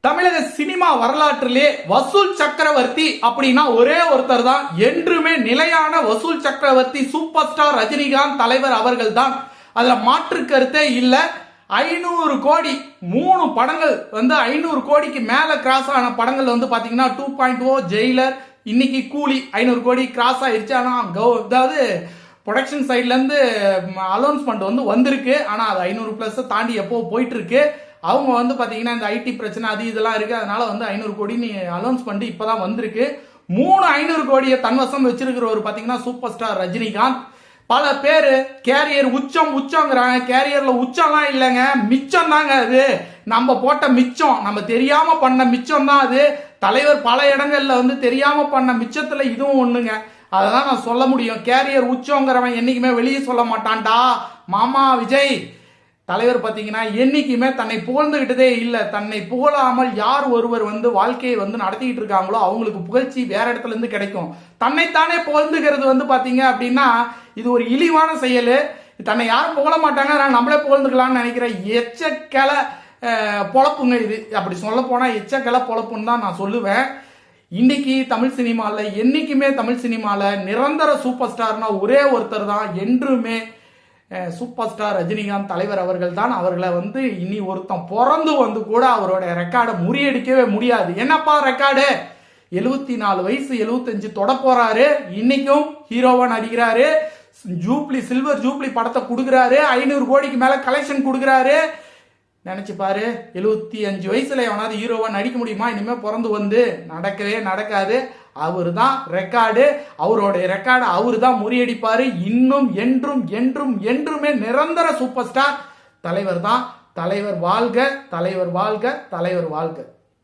தமிழக சினிமா வரலாற்றிலே வசூல் சக்கரவர்த்தி அப்படின்னா ஒரே ஒருத்தர் தான். என்றுமே நிலையான வசூல் சக்கரவர்த்தி சூப்பர் ஸ்டார் ரஜினிகாந்த் தலைவர் அவர்கள் தான். அதுல மாற்று கருத்தே இல்ல. 500 கோடி 3 படங்கள் 500 கோடிக்கு மேல கிராஸ் ஆன படங்கள் பாத்தீங்கன்னா 2.0, ஜெயிலர், இன்னைக்கு கூலி 500 கோடி கிராஸ் ஆயிருச்சு. ஆனா அதாவது ப்ரொடக்ஷன் சைட்ல இருந்து அலௌன்ஸ்மெண்ட் வந்திருக்கு. ஆனா அது 500+ தாண்டி எப்போ போயிட்டு இருக்கு. அவங்க பாத்தீங்கன்னா இந்த ஐடி பிரச்சனை அது இதெல்லாம் இருக்கு. அதனால 500 கோடி நீ அலௌன்ஸ் பண்ணி இப்பதான் வந்திருக்கு. 500 கோடியை தன்வசம் வச்சிருக்கிறவர் பாத்தீங்கன்னா சூப்பர் ஸ்டார் ரஜினிகாந்த். பல பேரு கேரியர் உச்சங்கிறாங்க. கேரியர்ல உச்சம்லாம் இல்லைங்க, மிச்சம் தாங்க. அது நம்ம போட்ட மிச்சம், நம்ம தெரியாம பண்ண மிச்சம் தான் அது. தலைவர் பல இடங்கள்ல தெரியாம பண்ண மிச்சத்துல இதுவும் ஒண்ணுங்க. அததான் நான் சொல்ல முடியும். கேரியர் உச்சங்கிறவன் என்னைக்குமே வெளியே சொல்ல மாட்டான்டா மாமா விஜய். தலைவர் பாத்தீங்கன்னா என்னைக்குமே தன்னை புகழ்ந்துகிட்டதே இல்லை. தன்னை புகழாமல் யார் ஒருவர் வாழ்க்கையை நடத்திக்கிட்டு இருக்காங்களோ அவங்களுக்கு புகழ்ச்சி வேற இடத்துல இருந்து கிடைக்கும். தன்னைத்தானே புகழ்ந்துகிறது பாத்தீங்க அப்படின்னா இது ஒரு இழிவான செயல். தன்னை யாரும் புகழ மாட்டாங்க, நம்மளே புகழ்ந்துக்கலாம்னு நினைக்கிற எச்சக்கலை பொழப்புங்க இது. அப்படி சொல்ல போனா எச்சக்கலை பொழப்புன்னு தான் நான் சொல்லுவேன். இன்னைக்கு தமிழ் சினிமால என்னைக்குமே தமிழ் சினிமால நிரந்தர சூப்பர் ஸ்டார்னா ஒரே ஒருத்தர் தான். என்றுமே சூப்பர் ஸ்டார் ரஜினிகாந்த் தலைவர் அவர்கள் தான். அவர்களை இனி ஒருத்தன் பிறந்து கூட அவரோட ரெக்கார்டை முறியடிக்கவே முடியாது. என்னப்பா ரெக்கார்டு? 74 வயசு 75 தொட போறாரு. இன்னைக்கும் ஹீரோவா நடிக்கிறாரு. சில்வர் ஜூப்ளி படத்தை கொடுக்குறாரு. 500 கோடிக்கு மேல கலெக்ஷன் கொடுக்குறாரு. நினைச்சு பாரு, 75 வயசுல எவனாவது ஹீரோவா நடிக்க முடியுமா? இனிமே பிறந்து நடக்கவே நடக்காது. அவரு தான் ரெக்கார்டு. அவருடைய ரெக்கார்டு அவரு தான் முறியடிப்பாரு. இன்னும் என்றும் என்றும் என்றுமே நிரந்தர சூப்பர் ஸ்டார் தலைவர் தான். தலைவர் வாழ்க, தலைவர் வாழ்க, தலைவர் வாழ்க.